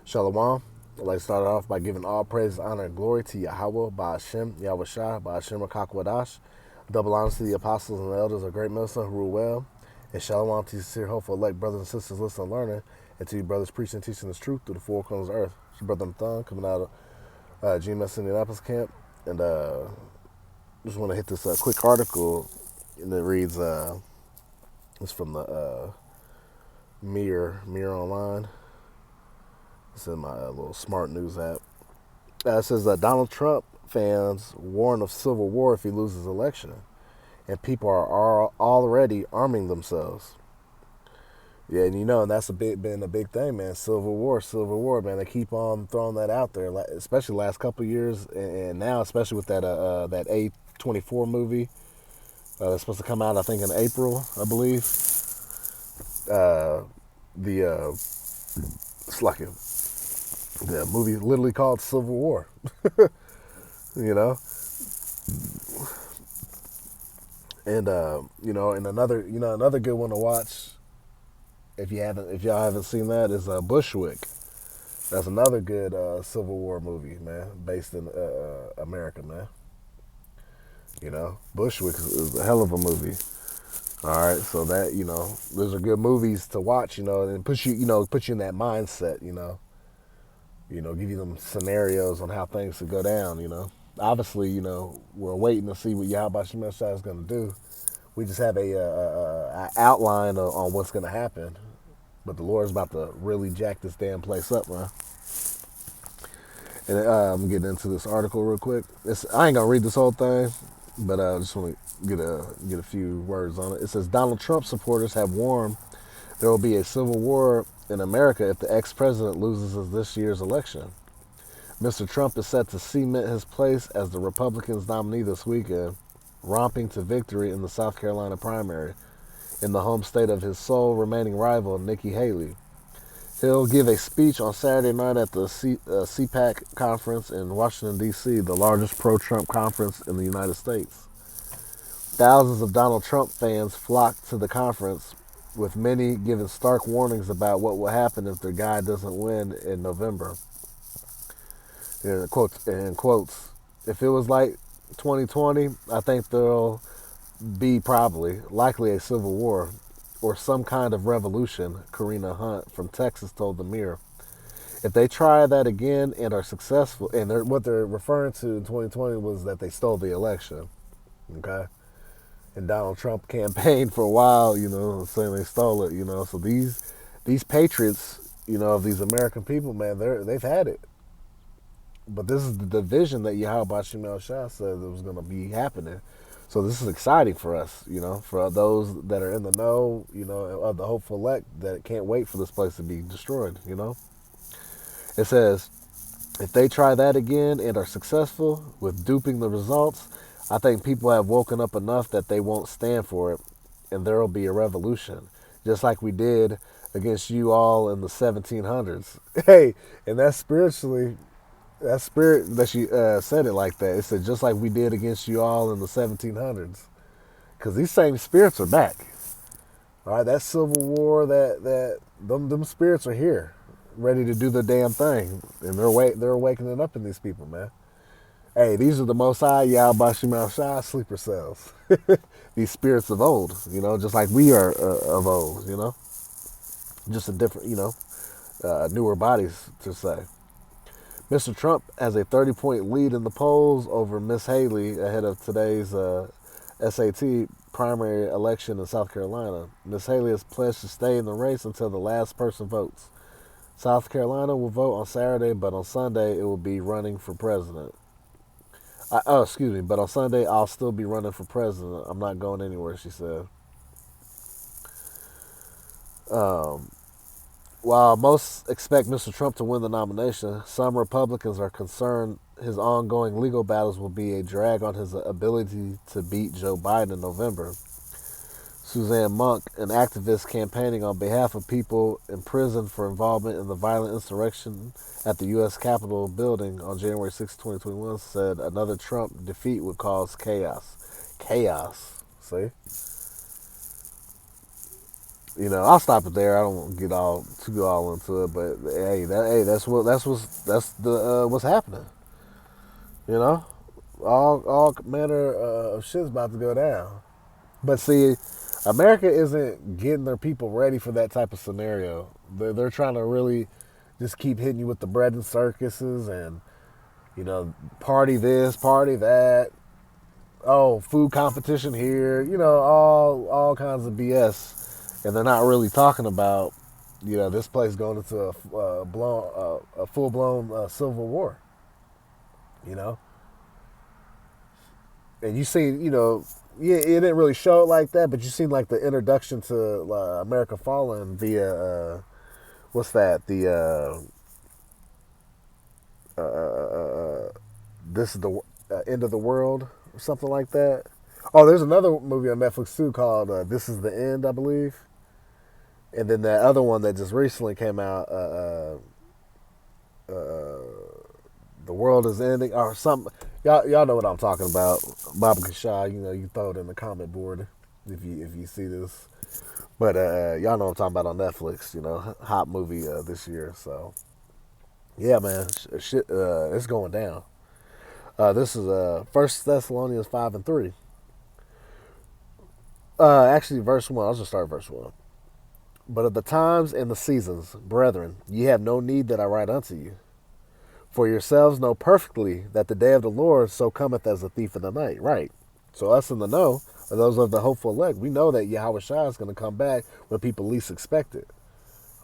Shalom. I'd like to start off by giving all praise, honor, and glory to Yahweh, Ba'ashem, Yahweh Shah, Ba'ashem, Rakakwadash. Double honors to the apostles and the elders of Great Millstone who rule well. And shalom to sincere, hopeful, elect brothers and sisters listening and learning. And to you brothers preaching and teaching this truth through the four corners of earth. It's your brother Nathan coming out of GMS Indianapolis camp. And just want to hit this quick article. And it reads, it's from the Mirror Online. It's in my little smart news app. It says that Donald Trump fans warn of civil war if he loses election, and people are already arming themselves. Yeah, and that's been a big thing, man. Civil war, man. They keep on throwing that out there, especially the last couple of years, and now especially with that A24 movie that's supposed to come out, I think in April, I believe. It's like the movie literally called Civil War. you know and another good one to watch if y'all haven't seen that is Bushwick. That's another good Civil War movie, man, based in America, man. Bushwick is a hell of a movie. All right, so that those are good movies to watch, and put you in that mindset, give you them scenarios on how things could go down. Obviously, we're waiting to see what Yahweh Shemeshai is going to do. We just have a outline on what's going to happen, but the Lord's about to really jack this damn place up, man. And I'm getting into this article real quick. I ain't gonna read this whole thing, but I just want to get a few words on it. It says Donald Trump supporters have warned there will be a civil war in America if the ex-president loses this year's election. Mr. Trump is set to cement his place as the Republicans' nominee this weekend, romping to victory in the South Carolina primary in the home state of his sole remaining rival, Nikki Haley. He'll give a speech on Saturday night at the CPAC conference in Washington, D.C., the largest pro-Trump conference in the United States. Thousands of Donald Trump fans flocked to the conference, with many giving stark warnings about what will happen if their guy doesn't win in November. In quotes, if it was like 2020, I think there'll be likely a civil war or some kind of revolution, Karina Hunt from Texas told the Mirror. If they try that again and are successful, and what they're referring to in 2020 was that they stole the election, okay? And Donald Trump campaigned for a while, saying they stole it, So these patriots, of these American people, man, they've had it. But this is the division that Yahweh Bashim Shah said that was going to be happening. So this is exciting for us, for those that are in the know, of the hopeful elect that can't wait for this place to be destroyed, It says, if they try that again and are successful with duping the results, I think people have woken up enough that they won't stand for it, and there will be a revolution, just like we did against you all in the 1700s. Hey, and that's spiritually, that spirit that she said it like that. It said, just like we did against you all in the 1700s. Because these same spirits are back. All right, that civil war, them spirits are here, ready to do the damn thing. And they're awakening up in these people, man. Hey, these are the Most High, Yahweh Shema Shah sleeper cells. These spirits of old, just like we are of old, Just a different, newer bodies, to say. Mr. Trump has a 30-point lead in the polls over Miss Haley ahead of today's SAT primary election in South Carolina. Miss Haley has pledged to stay in the race until the last person votes. South Carolina will vote on Saturday, but on Sunday it will be running for president. But on Sunday I'll still be running for president. I'm not going anywhere, she said. While most expect Mr. Trump to win the nomination, some Republicans are concerned his ongoing legal battles will be a drag on his ability to beat Joe Biden in November. Suzanne Monk, an activist campaigning on behalf of people imprisoned for involvement in the violent insurrection at the U.S. Capitol building on January 6, 2021, said another Trump defeat would cause chaos. Chaos, see? I'll stop it there. I don't want to get all into it, but that's the what's happening. You know, all manner of shit's about to go down. But see, America isn't getting their people ready for that type of scenario. They're trying to really just keep hitting you with the bread and circuses and party this, party that. Oh, food competition here. All kinds of BS, and they're not really talking about this place going into a full blown civil war. You know, and you see, yeah, it didn't really show it like that, but you seen like the introduction to America Fallen via what's that? The this is the end of the world or something like that. Oh, there's another movie on Netflix too called This Is the End, I believe. And then that other one that just recently came out, The World Is Ending, or something. Y'all know what I'm talking about. Baba Kasha, you can throw it in the comment board if you see this. But y'all know what I'm talking about on Netflix. Hot movie this year. So yeah, man, shit, it's going down. This is First Thessalonians 5:3. Actually, verse 1. I'll just start verse 1. But of the times and the seasons, brethren, ye have no need that I write unto you. For yourselves know perfectly that the day of the Lord so cometh as a thief in the night. Right. So us in the know, or those of the hopeful elect, we know that Yahweh Shai is going to come back when people least expect it.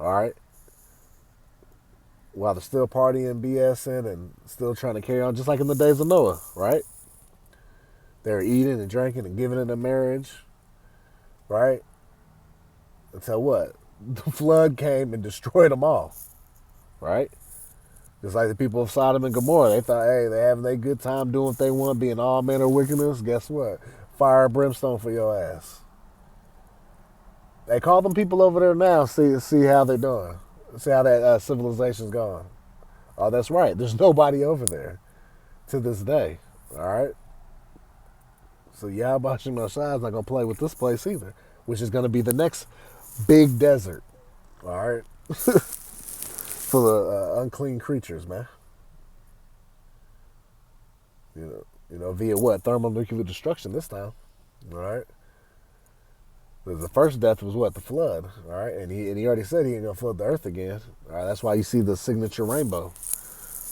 All right. While they're still partying, BSing, and still trying to carry on, just like in the days of Noah, right? They're eating and drinking and giving it in marriage, right? Until what? The flood came and destroyed them all, right? Just like the people of Sodom and Gomorrah. They thought, hey, they're having a good time doing what they want, being all manner of wickedness. Guess what? Fire and brimstone for your ass. They call them people over there now, see how they're doing. See how that civilization's going. Oh, that's right. There's nobody over there to this day. All right? So Yahweh Shem Shai is not going to play with this place either, which is going to be the next big desert. All right? Full of unclean creatures, man. Via what? Thermonuclear destruction this time. All right? The first death was what? The flood. All right? And he already said he ain't going to flood the earth again. All right? That's why you see the signature rainbow.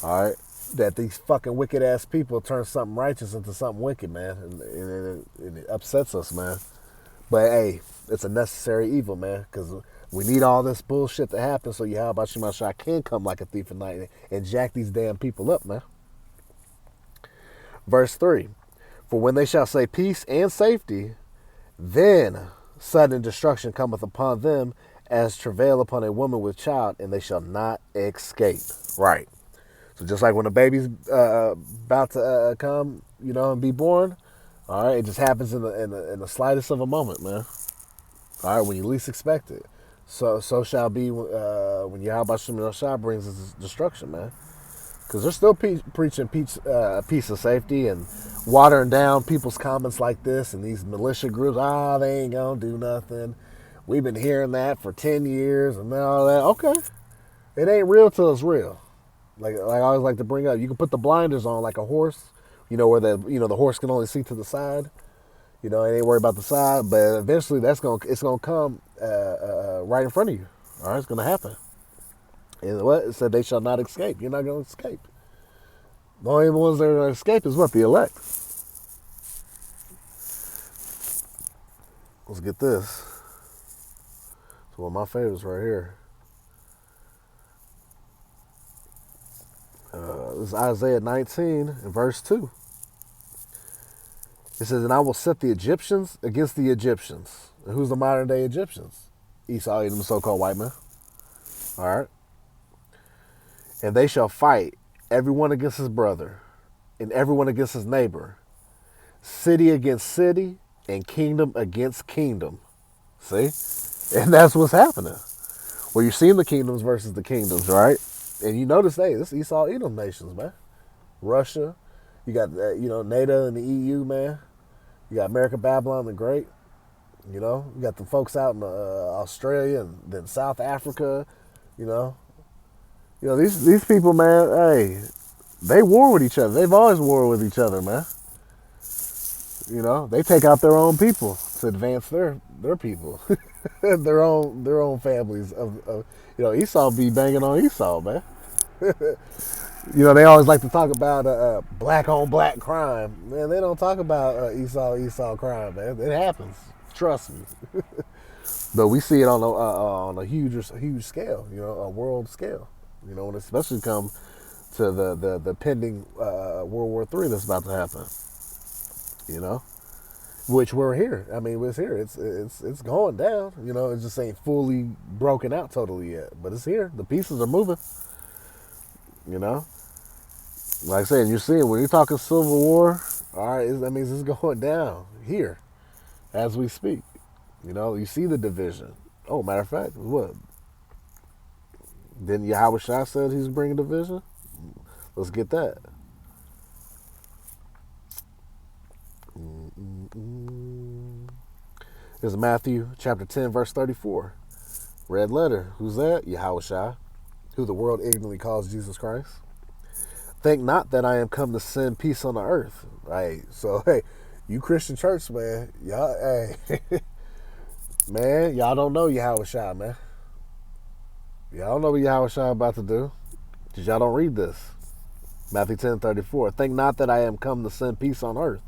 All right? That these fucking wicked ass people turn something righteous into something wicked, man. And it upsets us, man. But hey, it's a necessary evil, man, because we need all this bullshit to happen so Yahweh Shema Shai can come like a thief in the night and jack these damn people up, man. Verse 3. For when they shall say peace and safety, then sudden destruction cometh upon them as travail upon a woman with child, and they shall not escape. Right. So just like when a baby's about to come, and be born, all right, it just happens in the slightest of a moment, man. All right, when you least expect it. So shall be when Yahweh Shem Shai brings his destruction, man. Because they're still preaching peace and safety and watering down people's comments like this and these militia groups. They ain't going to do nothing. We've been hearing that for 10 years and all that. Okay. It ain't real till it's real. Like I always like to bring up, you can put the blinders on like a horse, where the horse can only see to the side. It ain't worried about the side, but eventually it's gonna come right in front of you. All right, it's gonna happen. And what it said, they shall not escape. You're not gonna escape. The only ones that are gonna escape is what? The elect. Let's get this. It's one of my favorites right here. This is Isaiah 19 and verse 2. It says, and I will set the Egyptians against the Egyptians. And who's the modern day Egyptians? Esau, Edom, so-called white men. All right. And they shall fight, everyone against his brother, and everyone against his neighbor, city against city, and kingdom against kingdom. See? And that's what's happening. Well, you're seeing the kingdoms versus the kingdoms, right? And you notice, hey, this Esau, Edom nations, man. Russia. You got, NATO and the EU, man. You got America, Babylon the Great. You know, you got the folks out in Australia and then South Africa. You know, these people, man. Hey, they war with each other. They've always warred with each other, man. You know, they take out their own people to advance their people, their own families. Esau be banging on Esau, man. They always like to talk about black on black crime. Man, they don't talk about Esau crime, man. It happens. Trust me. But we see it on a huge scale. A world scale. And especially come to the pending World War III that's about to happen. Which we're here. I mean, it's here. It's going down. It just ain't fully broken out totally yet, but it's here. The pieces are moving. Like I said, you're seeing when you're talking Civil War. All right, that means it's going down here as we speak. You see the division. Oh, matter of fact, what? Didn't Yahweh Shah said he's bringing division? Let's get that. This is Matthew chapter 10, verse 34. Red letter. Who's that? Yahweh Shah, who the world ignorantly calls Jesus Christ. Think not that I am come to send peace on the earth. Right. So, hey, you Christian church, man, y'all, hey, man, y'all don't know Yahweh Shah, man. Y'all don't know what Yahweh Shah about to do. Because y'all don't read this. Matthew 10:34. Think not that I am come to send peace on earth.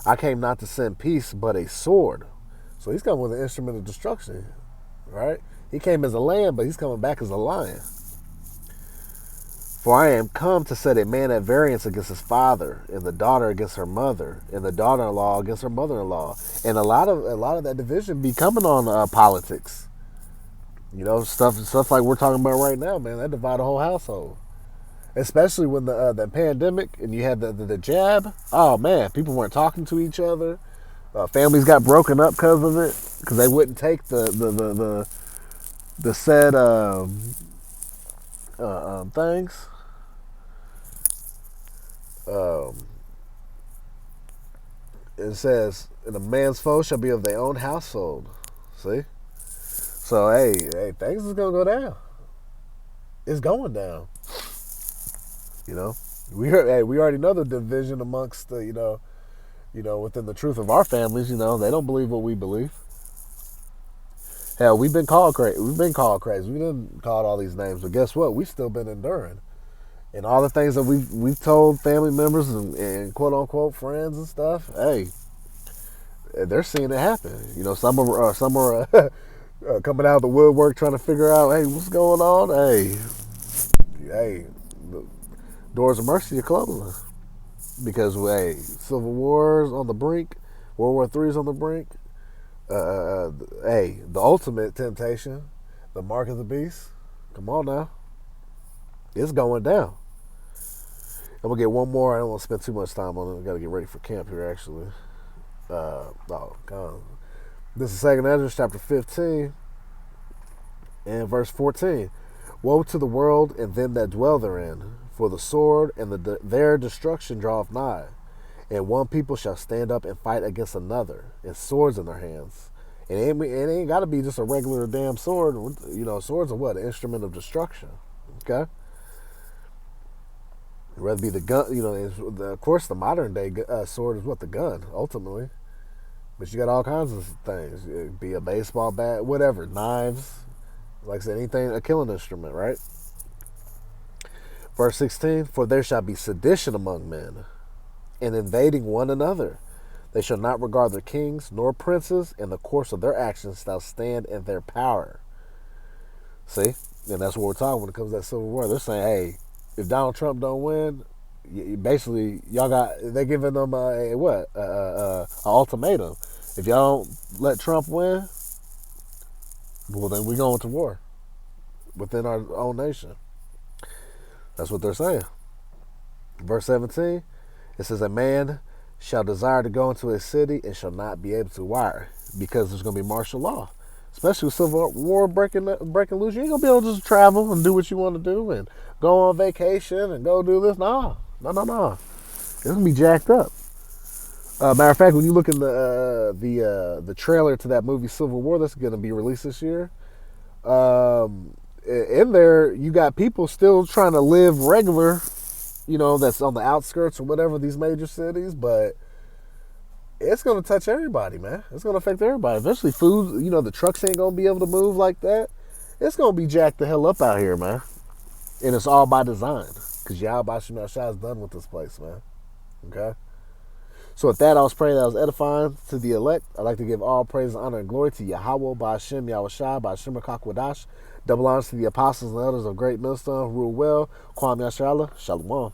I came not to send peace, but a sword. So he's coming with an instrument of destruction, right? He came as a lamb, but he's coming back as a lion. For I am come to set a man at variance against his father, and the daughter against her mother, and the daughter-in-law against her mother-in-law. And a lot of that division be coming on politics. Stuff like we're talking about right now, man. That divide a whole household. Especially when the pandemic and you had the jab. Oh man, people weren't talking to each other. Families got broken up because of it, because they wouldn't take the said things. It says, "And a man's foe shall be of their own household." See, so hey, things is gonna go down. It's going down. We already know the division amongst the within the truth of our families. They don't believe what we believe. Hell, we've been called crazy. We've been called crazy. We've been called all these names, but guess what? We've still been enduring. And all the things that we've told family members and quote unquote friends and stuff. Hey, they're seeing it happen. Some are coming out of the woodwork trying to figure out, hey, what's going on? Hey, the doors of mercy are closing because Civil War's on the brink, World War III is on the brink. The ultimate temptation, the mark of the beast. Come on now, it's going down. I'm gonna get one more. I don't want to spend too much time on it. I got to get ready for camp here, actually. God. This is 2 Ezra chapter 15 and verse 14. Woe to the world and them that dwell therein, for the sword and their destruction draweth nigh. And one people shall stand up and fight against another, and swords in their hands. And it ain't got to be just a regular damn sword. Swords are what? An instrument of destruction. Okay? Rather be the gun, of course the modern day sword is what? The gun, ultimately. But you got all kinds of things. It'd be a baseball bat, whatever, knives. Like I said, anything, a killing instrument, right? Verse 16, for there shall be sedition among men, and invading one another. They shall not regard their kings nor princes, and the course of their actions shall stand in their power. See? And that's what we're talking when it comes to that Civil War. They're saying, hey, if Donald Trump don't win, basically they're giving them an ultimatum. If y'all don't let Trump win, well then we're going to war within our own nation. That's what they're saying. Verse 17, it says, a man shall desire to go into a city and shall not be able to. Why? Because there's going to be martial law. Especially with Civil War breaking loose. You ain't going to be able to just travel and do what you want to do and go on vacation and go do this. No. It's going to be jacked up. Matter of fact, when you look in the trailer to that movie Civil War that's going to be released this year, in there you got people still trying to live regular, that's on the outskirts or whatever these major cities, but it's going to touch everybody, man. It's going to affect everybody. Eventually, food, the trucks ain't going to be able to move like that. It's going to be jacked the hell up out here, man. And it's all by design. Because Yahweh Shemel Shah is done with this place, man. Okay? So with that, I was praying that I was edifying to the elect. I'd like to give all praise, honor, and glory to Yahweh, Ba'ashem, Yahweh Shai, Ba'ashem, Kakwadash. Double honors to the apostles and elders of Great Millstone who rule well. Kwam Yasharallah. Shalom.